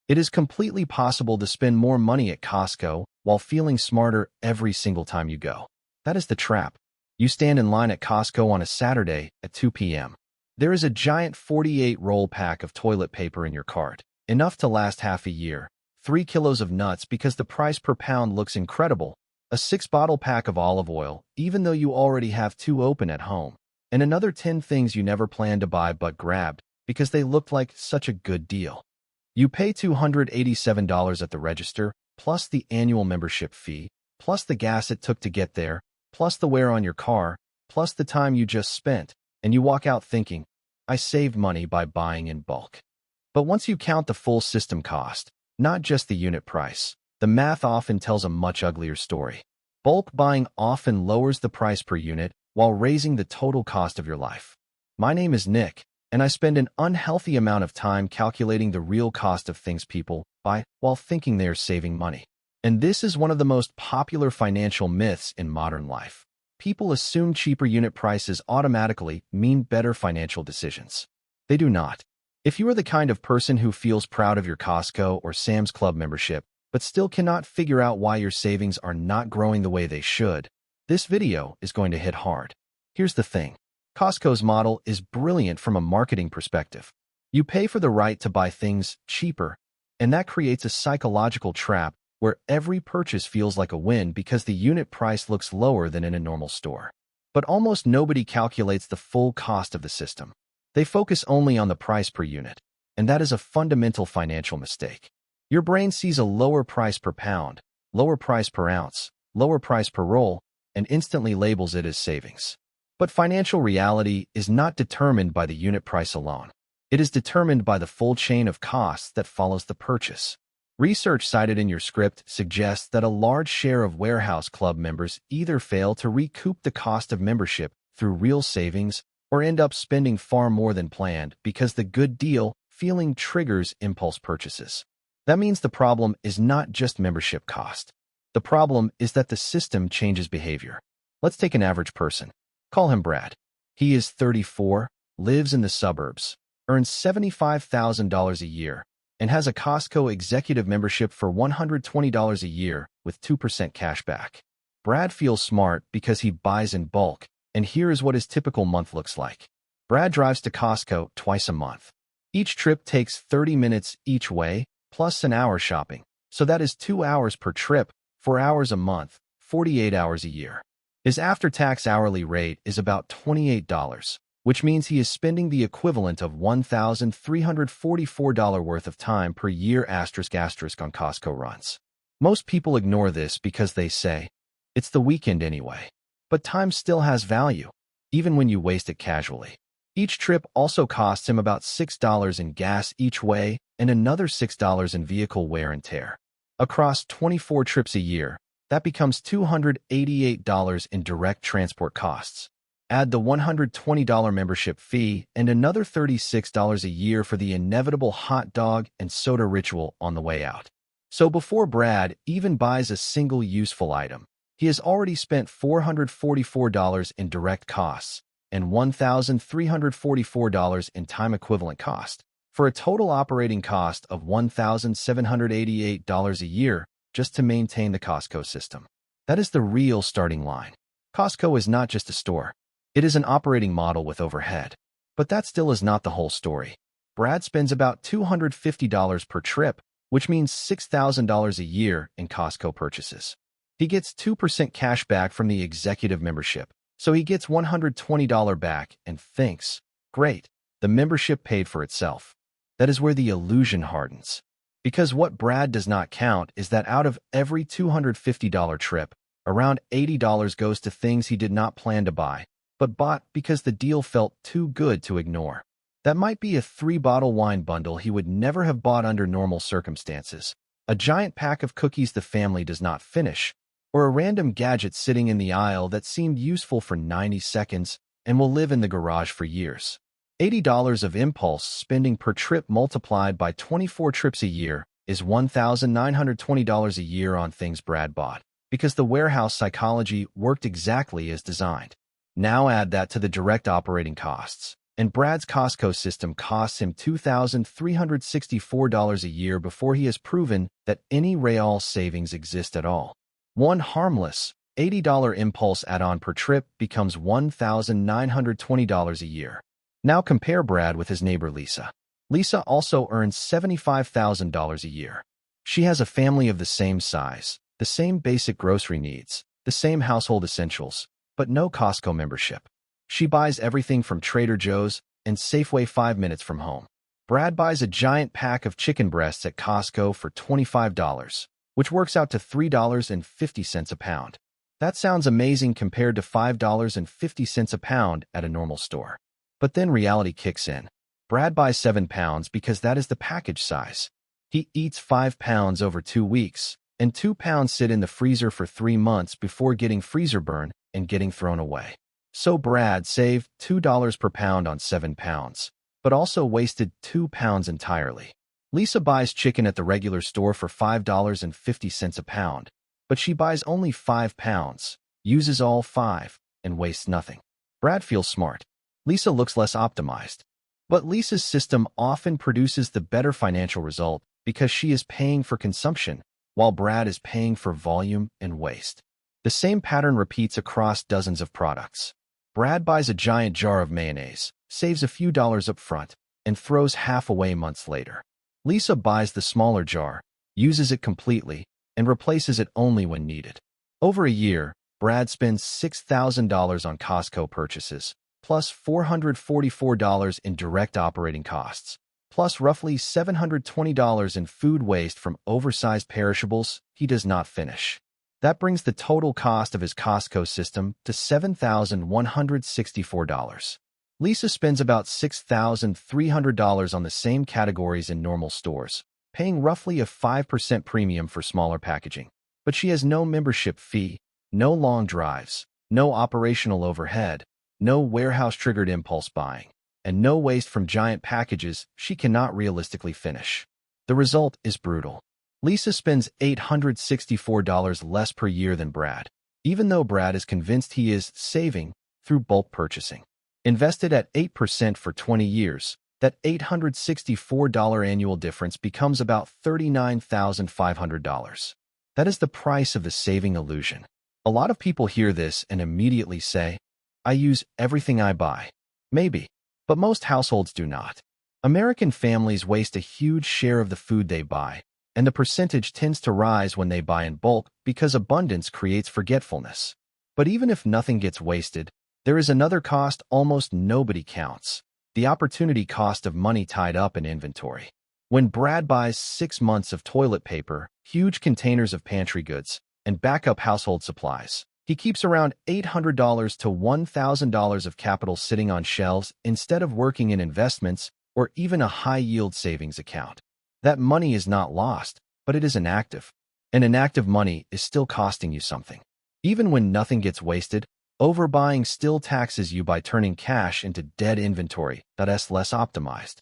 It is completely possible to spend more money at Costco while feeling smarter every single time you go. That is the trap. You stand in line at Costco on a Saturday at 2 p.m. There is a giant 48-roll pack of toilet paper in your cart, enough to last half a year, 3 kilos of nuts because the price per pound looks incredible, a 6-bottle pack of olive oil, even though you already have 2 open at home, and another 10 things you never planned to buy but grabbed because they looked like such a good deal. You pay $287 at the register, plus the annual membership fee, plus the gas it took to get there, plus the wear on your car, plus the time you just spent, and you walk out thinking, I saved money by buying in bulk. But once you count the full system cost, not just the unit price, the math often tells a much uglier story. Bulk buying often lowers the price per unit while raising the total cost of your life. My name is Nick, and I spend an unhealthy amount of time calculating the real cost of things people buy while thinking they are saving money. And this is one of the most popular financial myths in modern life. People assume cheaper unit prices automatically mean better financial decisions. They do not. If you are the kind of person who feels proud of your Costco or Sam's Club membership, but still cannot figure out why your savings are not growing the way they should, this video is going to hit hard. Here's the thing. Costco's model is brilliant from a marketing perspective. You pay for the right to buy things cheaper, and that creates a psychological trap where every purchase feels like a win because the unit price looks lower than in a normal store. But almost nobody calculates the full cost of the system. They focus only on the price per unit, and that is a fundamental financial mistake. Your brain sees a lower price per pound, lower price per ounce, lower price per roll, and instantly labels it as savings. But financial reality is not determined by the unit price alone. It is determined by the full chain of costs that follows the purchase. Research cited in your script suggests that a large share of warehouse club members either fail to recoup the cost of membership through real savings or end up spending far more than planned because the good deal feeling triggers impulse purchases. That means the problem is not just membership cost. The problem is that the system changes behavior. Let's take an average person. Call him Brad. He is 34, lives in the suburbs, earns $75,000 a year, and has a Costco executive membership for $120 a year with 2% cash back. Brad feels smart because he buys in bulk, and here is what his typical month looks like. Brad drives to Costco twice a month. Each trip takes 30 minutes each way, plus an hour shopping, so that is 2 hours per trip, 4 hours a month, 48 hours a year. His after-tax hourly rate is about $28, which means he is spending the equivalent of $1,344 worth of time per year ** on Costco runs. Most people ignore this because they say, it's the weekend anyway. But time still has value, even when you waste it casually. Each trip also costs him about $6 in gas each way and another $6 in vehicle wear and tear. Across 24 trips a year, that becomes $288 in direct transport costs. Add the $120 membership fee and another $36 a year for the inevitable hot dog and soda ritual on the way out. So before Brad even buys a single useful item, he has already spent $444 in direct costs and $1,344 in time equivalent cost, for a total operating cost of $1,788 a year just to maintain the Costco system. That is the real starting line. Costco is not just a store. It is an operating model with overhead. But that still is not the whole story. Brad spends about $250 per trip, which means $6,000 a year in Costco purchases. He gets 2% cash back from the executive membership, so he gets $120 back and thinks, great, the membership paid for itself. That is where the illusion hardens. Because what Brad does not count is that out of every $250 trip, around $80 goes to things he did not plan to buy, but bought because the deal felt too good to ignore. That might be a 3-bottle wine bundle he would never have bought under normal circumstances, a giant pack of cookies the family does not finish, or a random gadget sitting in the aisle that seemed useful for 90 seconds and will live in the garage for years. $80 of impulse spending per trip multiplied by 24 trips a year is $1,920 a year on things Brad bought, because the warehouse psychology worked exactly as designed. Now add that to the direct operating costs, and Brad's Costco system costs him $2,364 a year before he has proven that any real savings exist at all. One harmless $80 impulse add-on per trip becomes $1,920 a year. Now compare Brad with his neighbor Lisa. Lisa also earns $75,000 a year. She has a family of the same size, the same basic grocery needs, the same household essentials, but no Costco membership. She buys everything from Trader Joe's and Safeway 5 minutes from home. Brad buys a giant pack of chicken breasts at Costco for $25, which works out to $3.50 a pound. That sounds amazing compared to $5.50 a pound at a normal store. But then reality kicks in. Brad buys 7 pounds because that is the package size. He eats 5 pounds over 2 weeks, and 2 pounds sit in the freezer for 3 months before getting freezer burn and getting thrown away. So Brad saved $2 per pound on 7 pounds, but also wasted 2 pounds entirely. Lisa buys chicken at the regular store for $5.50 a pound, but she buys only 5 pounds, uses all 5, and wastes nothing. Brad feels smart. Lisa looks less optimized. But Lisa's system often produces the better financial result because she is paying for consumption, while Brad is paying for volume and waste. The same pattern repeats across dozens of products. Brad buys a giant jar of mayonnaise, saves a few dollars up front, and throws half away months later. Lisa buys the smaller jar, uses it completely, and replaces it only when needed. Over a year, Brad spends $6,000 on Costco purchases, plus $444 in direct operating costs, plus roughly $720 in food waste from oversized perishables he does not finish. That brings the total cost of his Costco system to $7,164. Lisa spends about $6,300 on the same categories in normal stores, paying roughly a 5% premium for smaller packaging. But she has no membership fee, no long drives, no operational overhead, no warehouse-triggered impulse buying, and no waste from giant packages she cannot realistically finish. The result is brutal. Lisa spends $864 less per year than Brad, even though Brad is convinced he is saving through bulk purchasing. Invested at 8% for 20 years, that $864 annual difference becomes about $39,500. That is the price of the saving illusion. A lot of people hear this and immediately say, I use everything I buy. Maybe, but most households do not. American families waste a huge share of the food they buy, and the percentage tends to rise when they buy in bulk because abundance creates forgetfulness. But even if nothing gets wasted, there is another cost almost nobody counts: the opportunity cost of money tied up in inventory. When Brad buys 6 months of toilet paper, huge containers of pantry goods, and backup household supplies, he keeps around $800 to $1,000 of capital sitting on shelves instead of working in investments or even a high-yield savings account. That money is not lost, but it is inactive. And inactive money is still costing you something. Even when nothing gets wasted, overbuying still taxes you by turning cash into dead inventory that's less optimized.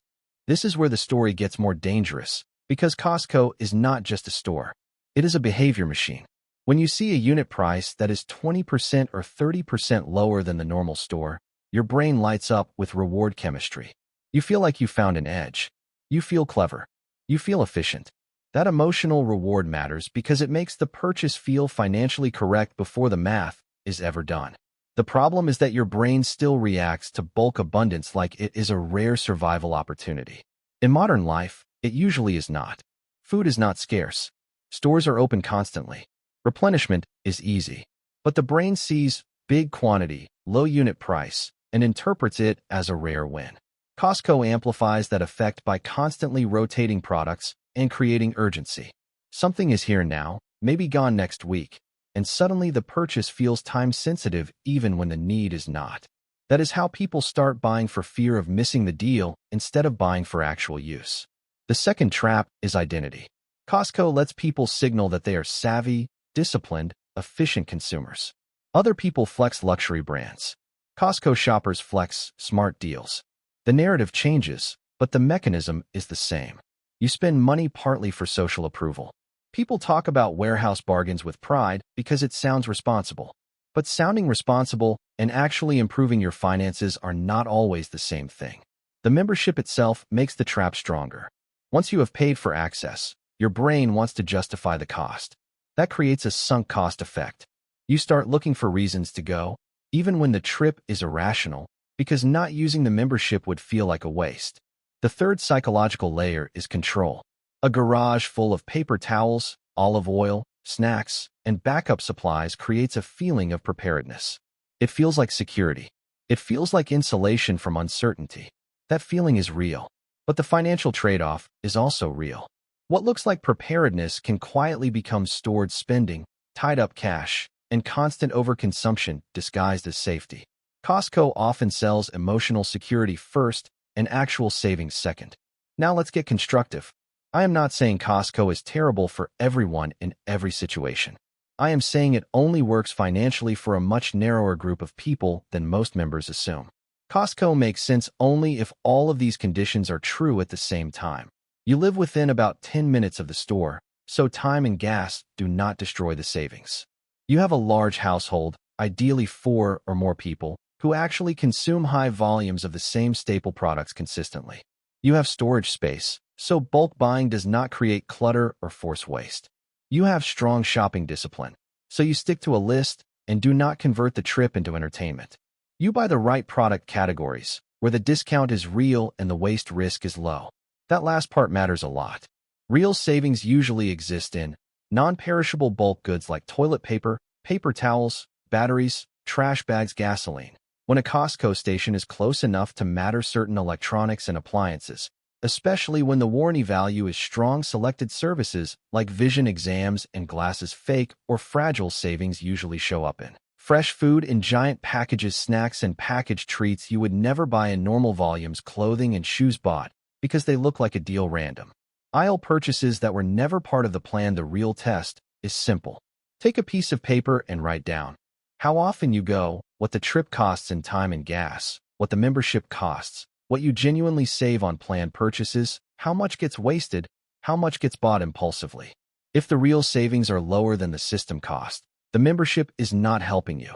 This is where the story gets more dangerous, because Costco is not just a store. It is a behavior machine. When you see a unit price that is 20% or 30% lower than the normal store, your brain lights up with reward chemistry. You feel like you found an edge. You feel clever. You feel efficient. That emotional reward matters because it makes the purchase feel financially correct before the math is ever done. The problem is that your brain still reacts to bulk abundance like it is a rare survival opportunity. In modern life, it usually is not. Food is not scarce. Stores are open constantly. Replenishment is easy. But the brain sees big quantity, low unit price, and interprets it as a rare win. Costco amplifies that effect by constantly rotating products and creating urgency. Something is here now, maybe gone next week, and suddenly the purchase feels time-sensitive even when the need is not. That is how people start buying for fear of missing the deal instead of buying for actual use. The second trap is identity. Costco lets people signal that they are savvy, disciplined, efficient consumers. Other people flex luxury brands. Costco shoppers flex smart deals. The narrative changes, but the mechanism is the same. You spend money partly for social approval. People talk about warehouse bargains with pride because it sounds responsible. But sounding responsible and actually improving your finances are not always the same thing. The membership itself makes the trap stronger. Once you have paid for access, your brain wants to justify the cost. That creates a sunk cost effect. You start looking for reasons to go, even when the trip is irrational, because not using the membership would feel like a waste. The third psychological layer is control. A garage full of paper towels, olive oil, snacks, and backup supplies creates a feeling of preparedness. It feels like security. It feels like insulation from uncertainty. That feeling is real. But the financial trade-off is also real. What looks like preparedness can quietly become stored spending, tied-up cash, and constant overconsumption disguised as safety. Costco often sells emotional security first and actual savings second. Now let's get constructive. I am not saying Costco is terrible for everyone in every situation. I am saying it only works financially for a much narrower group of people than most members assume. Costco makes sense only if all of these conditions are true at the same time. You live within about 10 minutes of the store, so time and gas do not destroy the savings. You have a large household, ideally 4 or more people, who actually consume high volumes of the same staple products consistently. You have storage space, so bulk buying does not create clutter or force waste. You have strong shopping discipline, so you stick to a list and do not convert the trip into entertainment. You buy the right product categories, where the discount is real and the waste risk is low. That last part matters a lot. Real savings usually exist in non-perishable bulk goods like toilet paper, paper towels, batteries, trash bags, gasoline. When a Costco station is close enough to matter certain electronics and appliances, especially when the warranty value is strong, selected services like vision exams and glasses fake or fragile savings usually show up in. Fresh food in giant packages, snacks and packaged treats you would never buy in normal volumes, clothing and shoes bought because they look like a deal random. Aisle purchases that were never part of the plan. The real test is simple. Take a piece of paper and write down how often you go, what the trip costs in time and gas, what the membership costs, what you genuinely save on planned purchases, how much gets wasted, how much gets bought impulsively. If the real savings are lower than the system cost, the membership is not helping you.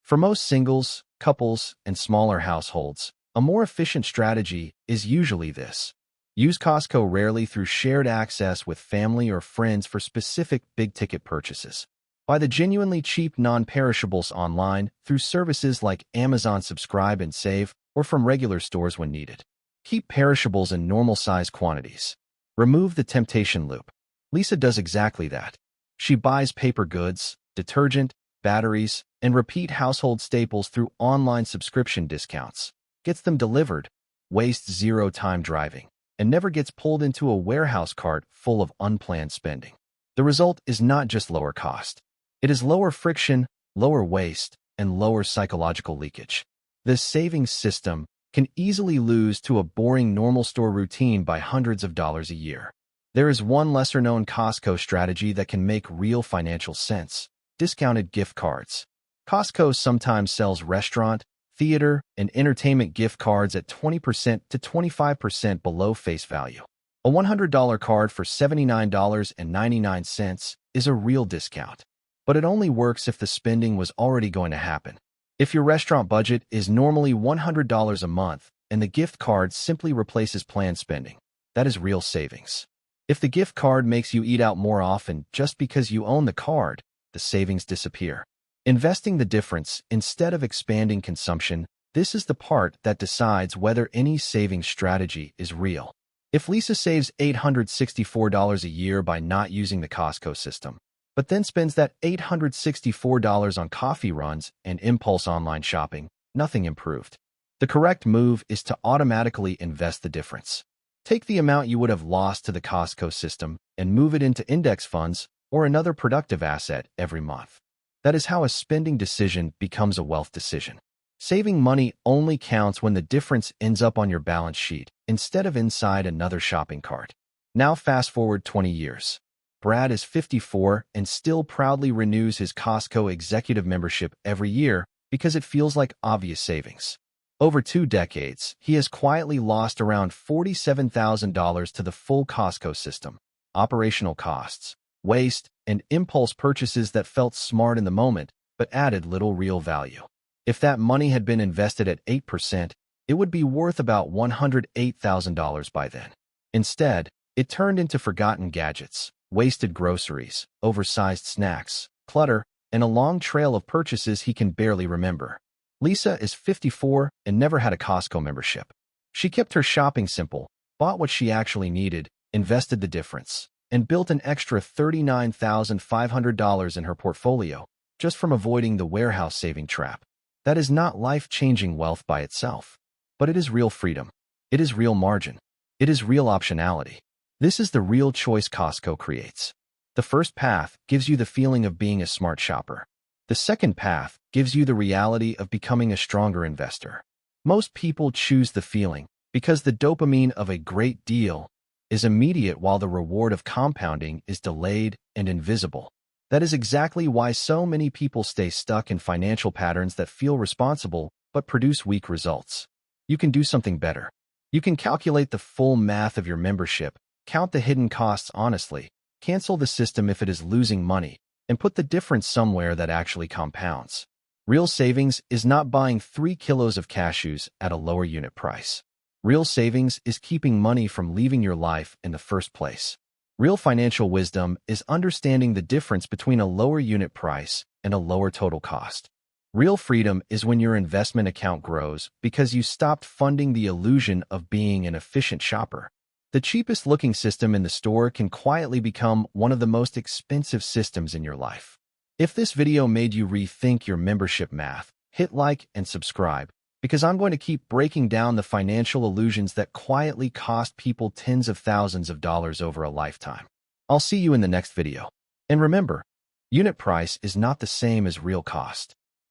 For most singles, couples, and smaller households, a more efficient strategy is usually this. Use Costco rarely through shared access with family or friends for specific big-ticket purchases. Buy the genuinely cheap non-perishables online through services like Amazon Subscribe and Save or from regular stores when needed. Keep perishables in normal-size quantities. Remove the temptation loop. Lisa does exactly that. She buys paper goods, detergent, batteries, and repeat household staples through online subscription discounts, gets them delivered, wastes zero time driving, and never gets pulled into a warehouse cart full of unplanned spending. The result is not just lower cost. It is lower friction, lower waste, and lower psychological leakage. This savings system can easily lose to a boring normal store routine by hundreds of dollars a year. There is one lesser-known Costco strategy that can make real financial sense: discounted gift cards. Costco sometimes sells restaurant, theater, and entertainment gift cards at 20% to 25% below face value. A $100 card for $79.99 is a real discount. But it only works if the spending was already going to happen. If your restaurant budget is normally $100 a month and the gift card simply replaces planned spending, that is real savings. If the gift card makes you eat out more often just because you own the card, the savings disappear. Investing the difference instead of expanding consumption, this is the part that decides whether any savings strategy is real. If Lisa saves $864 a year by not using the Costco system, but then spends that $864 on coffee runs and impulse online shopping, nothing improved. The correct move is to automatically invest the difference. Take the amount you would have lost to the Costco system and move it into index funds or another productive asset every month. That is how a spending decision becomes a wealth decision. Saving money only counts when the difference ends up on your balance sheet instead of inside another shopping cart. Now fast forward 20 years. Brad is 54 and still proudly renews his Costco executive membership every year because it feels like obvious savings. Over 2 decades, he has quietly lost around $47,000 to the full Costco system, operational costs, waste, and impulse purchases that felt smart in the moment, but added little real value. If that money had been invested at 8%, it would be worth about $108,000 by then. Instead, it turned into forgotten gadgets, wasted groceries, oversized snacks, clutter, and a long trail of purchases he can barely remember. Lisa is 54 and never had a Costco membership. She kept her shopping simple, bought what she actually needed, invested the difference, and built an extra $39,500 in her portfolio just from avoiding the warehouse saving trap. That is not life-changing wealth by itself, but it is real freedom. It is real margin. It is real optionality. This is the real choice Costco creates. The first path gives you the feeling of being a smart shopper. The second path gives you the reality of becoming a stronger investor. Most people choose the feeling because the dopamine of a great deal is immediate while the reward of compounding is delayed and invisible. That is exactly why so many people stay stuck in financial patterns that feel responsible but produce weak results. You can do something better. You can calculate the full math of your membership, count the hidden costs honestly, cancel the system if it is losing money, and put the difference somewhere that actually compounds. Real savings is not buying 3 kilos of cashews at a lower unit price. Real savings is keeping money from leaving your life in the first place. Real financial wisdom is understanding the difference between a lower unit price and a lower total cost. Real freedom is when your investment account grows because you stopped funding the illusion of being an efficient shopper. The cheapest-looking system in the store can quietly become one of the most expensive systems in your life. If this video made you rethink your membership math, hit like and subscribe, because I'm going to keep breaking down the financial illusions that quietly cost people tens of thousands of dollars over a lifetime. I'll see you in the next video. And remember, unit price is not the same as real cost.